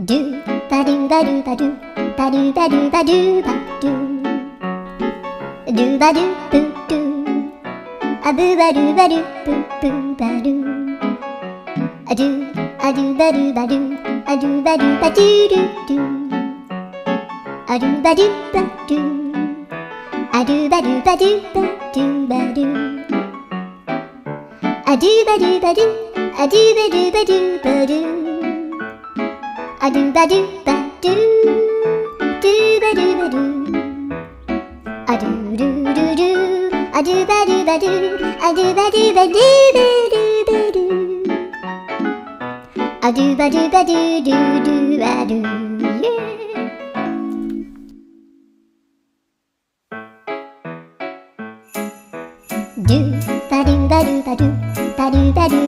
ドゥバドゥバドゥバドゥバドゥバドゥバドゥバドゥドゥバドゥブドゥアブバドゥバドゥブブバドゥアドゥアドゥバドゥバドゥアドゥバドゥバドゥドゥドゥアドゥバドゥバドゥアドゥバドゥバドゥバドゥバドゥアドゥバドゥバドゥアドゥバドゥバドゥバドゥアドゥバドゥバドゥドゥバドゥバドゥアドゥルルルアドゥバドゥバドゥアドゥバドゥバドゥバドゥバドゥアドゥバドゥバドゥドゥドゥアドゥドゥバドゥバドゥバドゥバドゥバドゥ